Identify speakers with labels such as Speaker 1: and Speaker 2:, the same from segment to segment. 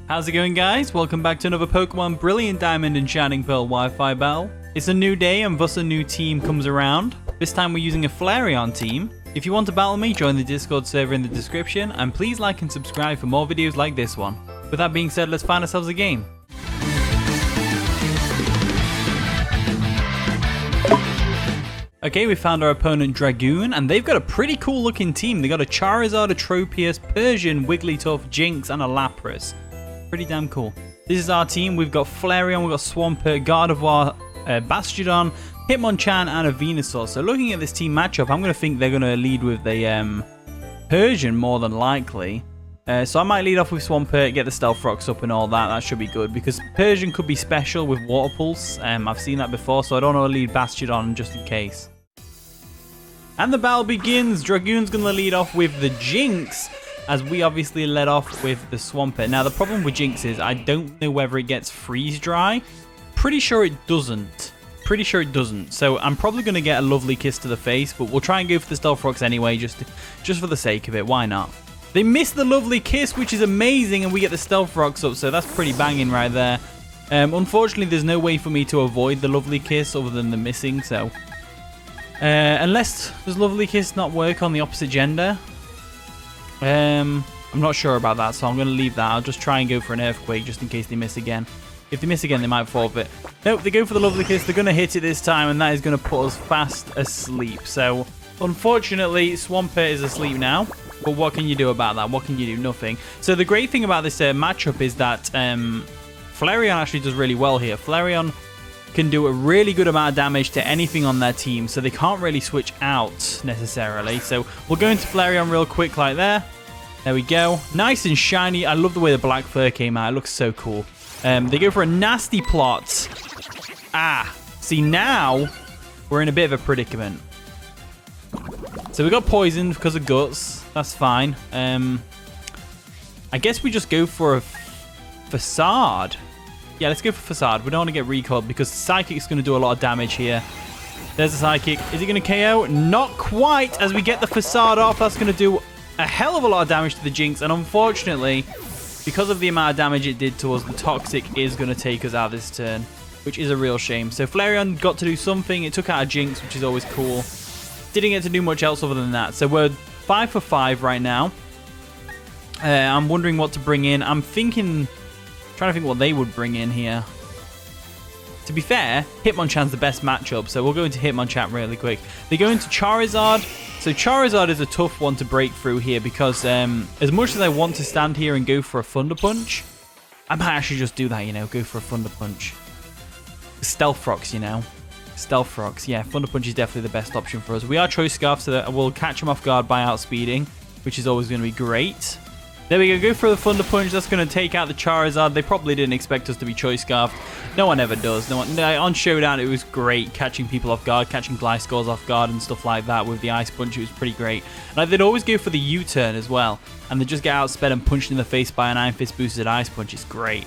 Speaker 1: How's it going, guys? Welcome back to another Pokemon Brilliant Diamond and Shining Pearl Wi-Fi battle. It's a new day and thus a new team comes around. This time we're using a Flareon team. If you want to battle me, join the Discord server in the description, and please like and subscribe for more videos like this one. With that being said, let's find ourselves a game. Okay, we found our opponent Dragoon, and they've got a pretty cool looking team. They got a Charizard, a Tropius, Persian, Wigglytuff, Jinx, and a Lapras. Pretty damn cool. This is our team. We've got Flareon, we've got Swampert, Gardevoir, Bastiodon, Hitmonchan, and a Venusaur. So looking at this team matchup, I'm going to think they're going to lead with the Persian more than likely. So I might lead off with Swampert, get the Stealth Rocks up and all that. That should be good because Persian could be special with Water Pulse. I've seen that before, so I don't want to lead Bastiodon just in case. And the battle begins. Dragoon's going to lead off with the Jinx, as we obviously led off with the Swampert. Now, the problem with Jinx is I don't know whether it gets freeze dry. Pretty sure it doesn't. So I'm probably going to get a lovely kiss to the face, but we'll try and go for the Stealth Rocks anyway, just for the sake of it. Why not? They missed the lovely kiss, which is amazing, and we get the Stealth Rocks up, so that's pretty banging right there. Unfortunately, there's no way for me to avoid the lovely kiss other than the missing, so... unless does lovely kiss not work on the opposite gender? I'm not sure about that, so I'm going to leave that. I'll just try and go for an Earthquake just in case they miss again. If they miss again, they might forfeit. Nope, they go for the lovely kiss. They're going to hit it this time, and that is going to put us fast asleep. So, unfortunately, Swampert is asleep now. But what can you do about that? What can you do? Nothing. So the great thing about this matchup is that Flareon actually does really well here. Flareon can do a really good amount of damage to anything on their team, so they can't really switch out necessarily. So we'll go into Flareon real quick like there. There we go. Nice and shiny. I love the way the black fur came out. It looks so cool. They go for a nasty plot. See, now we're in a bit of a predicament. So we got poisoned because of guts. That's fine. I guess we just go for a Facade. Yeah, let's go for Facade. We don't want to get recalled because Psychic's going to do a lot of damage here. There's a Psychic. Is it going to KO? Not quite. As we get the Facade off, that's going to do a hell of a lot of damage to the Jinx. And unfortunately, because of the amount of damage it did to us, the Toxic is going to take us out this turn, which is a real shame. So Flareon got to do something. It took out a Jinx, which is always cool. Didn't get to do much else other than that. So we're 5 for 5 right now. I'm wondering what to bring in. I'm trying to think what they would bring in here. To be fair, Hitmonchan's the best matchup, so we'll go into Hitmonchan really quick. They go into Charizard. So Charizard is a tough one to break through here because as much as I want to stand here and go for a Thunder Punch, I might actually just do that, you know, go for a Thunder Punch. Stealth Rocks, you know. Stealth Rocks, yeah, Thunder Punch is definitely the best option for us. We are Choice Scarf, so that we'll catch them off guard by outspeeding, which is always going to be great. There we go for the Thunder Punch. That's going to take out the Charizard. They probably didn't expect us to be Choice Scarf. No one ever does. On Showdown, it was great catching people off guard, catching Gliscors off guard and stuff like that with the Ice Punch. It was pretty great. And they'd always go for the U-turn as well, and they just get outsped and punched in the face by an Iron Fist boosted Ice Punch. It's great.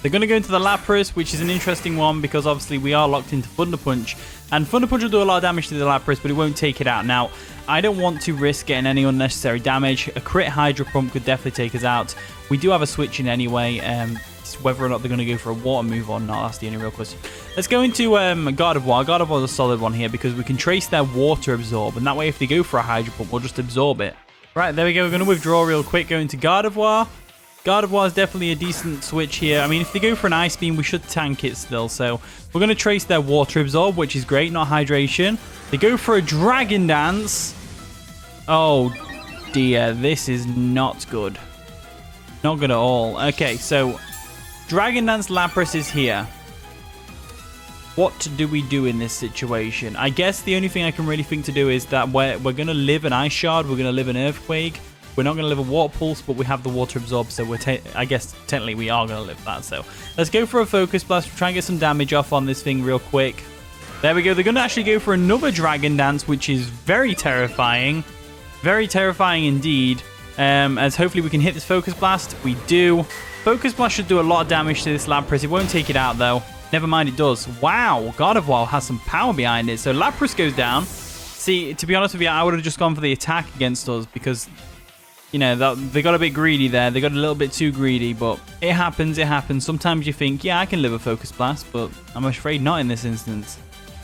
Speaker 1: They're going to go into the Lapras, which is an interesting one because obviously we are locked into Thunder Punch. And Thunder Punch will do a lot of damage to the Lapras, but it won't take it out. Now, I don't want to risk getting any unnecessary damage. A crit Hydro Pump could definitely take us out. We do have a switch in anyway. It's whether or not they're going to go for a water move or not. That's the only real question. Let's go into Gardevoir. Gardevoir is a solid one here because we can trace their water absorb. And that way, if they go for a Hydro Pump, we'll just absorb it. Right, there we go. We're going to withdraw real quick. Go into Gardevoir. Gardevoir is definitely a decent switch here. I mean, if they go for an Ice Beam, we should tank it still. So we're going to trace their Water Absorb, which is great, not Hydration. They go for a Dragon Dance. Oh, dear. This is not good. Not good at all. Okay, so Dragon Dance Lapras is here. What do we do in this situation? I guess the only thing I can really think to do is that we're going to live an Ice Shard. We're going to live an Earthquake. We're not going to live a Water Pulse, but we have the Water Absorb, so I guess technically we are going to live that. So let's go for a Focus Blast. Try and get some damage off on this thing real quick. There we go. They're going to actually go for another Dragon Dance, which is very terrifying. Very terrifying indeed. As hopefully we can hit this Focus Blast. We do. Focus Blast should do a lot of damage to this Lapras. It won't take it out, though. Never mind, it does. Wow, Gardevoir has some power behind it. So Lapras goes down. See, to be honest with you, I would have just gone for the attack against us because you know, they got a bit greedy there. They got a little bit too greedy, but it happens, it happens. Sometimes you think, yeah, I can live a Focus Blast, but I'm afraid not in this instance.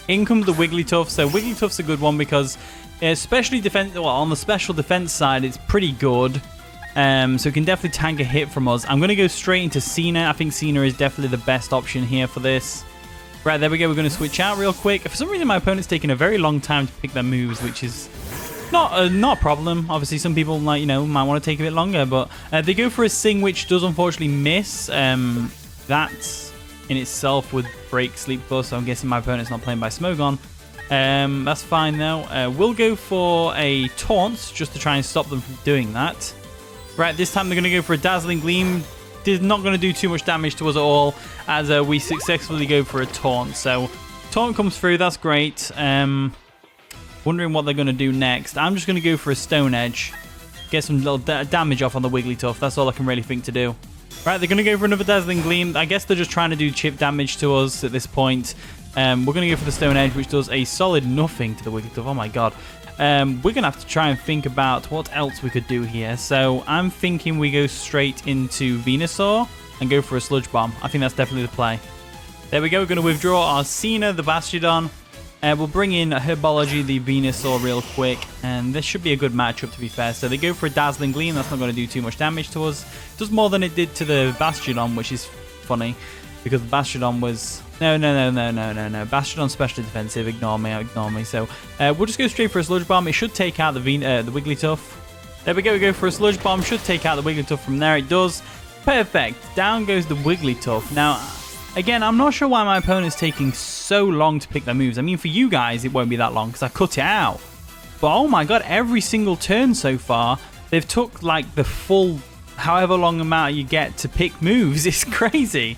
Speaker 1: In comes the Wigglytuff. So Wigglytuff's a good one because especially on the special defense side, it's pretty good. So it can definitely tank a hit from us. I'm going to go straight into Sina. I think Sina is definitely the best option here for this. Right, there we go. We're going to switch out real quick. For some reason, my opponent's taking a very long time to pick their moves, which is not a problem. Obviously, some people might want to take a bit longer, but they go for a Sing, which does unfortunately miss. That in itself would break Sleep Plus, so I'm guessing my opponent's not playing by Smogon. That's fine though. We'll go for a Taunt just to try and stop them from doing that. Right, this time they're going to go for a Dazzling Gleam. Is not going to do too much damage to us at all, as we successfully go for a Taunt. So Taunt comes through, that's great. Wondering what they're going to do next. I'm just going to go for a Stone Edge. Get some little damage off on the Wigglytuff. That's all I can really think to do. Right, they're going to go for another Dazzling Gleam. I guess they're just trying to do chip damage to us at this point. We're going to go for the Stone Edge, which does a solid nothing to the Wigglytuff. Oh my god. We're going to have to try and think about what else we could do here. So I'm thinking we go straight into Venusaur and go for a Sludge Bomb. I think that's definitely the play. There we go. We're going to withdraw our Sina, the Bastiodon. We'll bring in Herbology, the Venusaur, real quick. And this should be a good matchup, to be fair. So they go for a Dazzling Gleam. That's not going to do too much damage to us. It does more than it did to the Bastiodon, which is funny. Because the Bastiodon was... No. Bastiodon's specially defensive. Ignore me. So we'll just go straight for a Sludge Bomb. It should take out the Wigglytuff. There we go. We go for a Sludge Bomb. Should take out the Wigglytuff from there. It does. Perfect. Down goes the Wigglytuff. Now, again, I'm not sure why my opponent's taking so long to pick their moves. I mean, for you guys, it won't be that long because I cut it out. But oh my god, every single turn so far, they've took like the full however long amount you get to pick moves. It's crazy.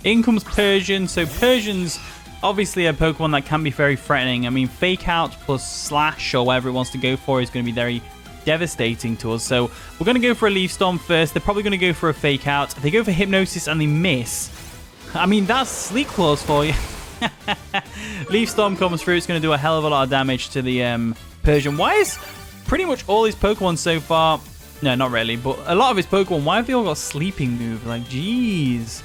Speaker 1: In comes Persian. So Persian's obviously a Pokemon that can be very threatening. I mean, Fake Out plus Slash or whatever it wants to go for is going to be very devastating to us. So we're going to go for a Leaf Storm first. They're probably going to go for a Fake Out. They go for Hypnosis and they miss. I mean, that's Sleep Claws for you. Leaf Storm comes through. It's going to do a hell of a lot of damage to the Persian. Why is pretty much all his Pokemon so far... No, not really, but a lot of his Pokemon, why have they all got Sleeping Move? Like, jeez,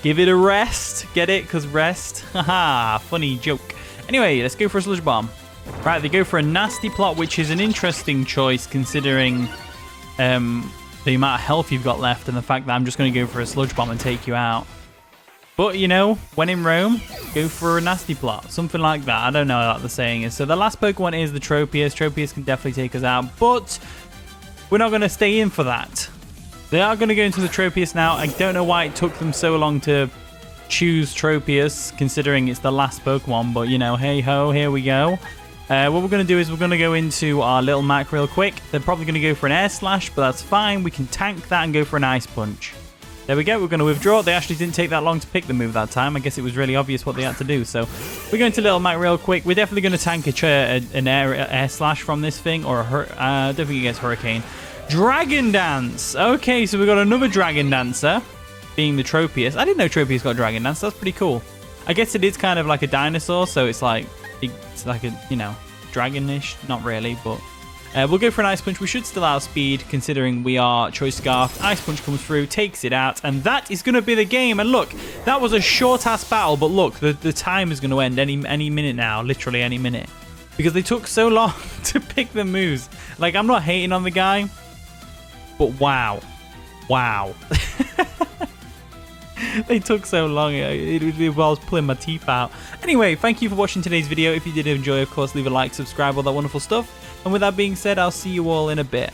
Speaker 1: give it a rest. Get it? Because rest. Haha, funny joke. Anyway, let's go for a Sludge Bomb. Right, they go for a Nasty Plot, which is an interesting choice considering the amount of health you've got left and the fact that I'm just going to go for a Sludge Bomb and take you out. But, you know, when in Rome, go for a Nasty Plot. Something like that. I don't know what the saying is. So the last Pokemon is the Tropius. Tropius can definitely take us out, but we're not going to stay in for that. They are going to go into the Tropius now. I don't know why it took them so long to choose Tropius, considering it's the last Pokemon. But, you know, hey ho, here we go. What we're going to do is we're going to go into our Little Mac real quick. They're probably going to go for an Air Slash, but that's fine. We can tank that and go for an Ice Punch. There we go. We're going to withdraw. They actually didn't take that long to pick the move that time. I guess it was really obvious what they had to do. So we're going to Little Mac real quick. We're definitely going to tank an Air Slash from this thing, or I don't think it gets Hurricane. Dragon Dance. Okay, so we've got another Dragon Dancer, being the Tropius. I didn't know Tropius got Dragon Dance. That's pretty cool. I guess it is kind of like a dinosaur, so it's like a, you know, dragonish. Not really, but we'll go for an Ice Punch. We should still outspeed, considering we are Choice Scarf. Ice Punch comes through, takes it out, and that is going to be the game. And look, that was a short-ass battle, but look, the time is going to end any minute now, literally any minute, because they took so long to pick the moves. Like, I'm not hating on the guy, but wow. They took so long. It was pulling my teeth out. Anyway, thank you for watching today's video. If you did enjoy, of course, leave a like, subscribe, all that wonderful stuff. And with that being said, I'll see you all in a bit.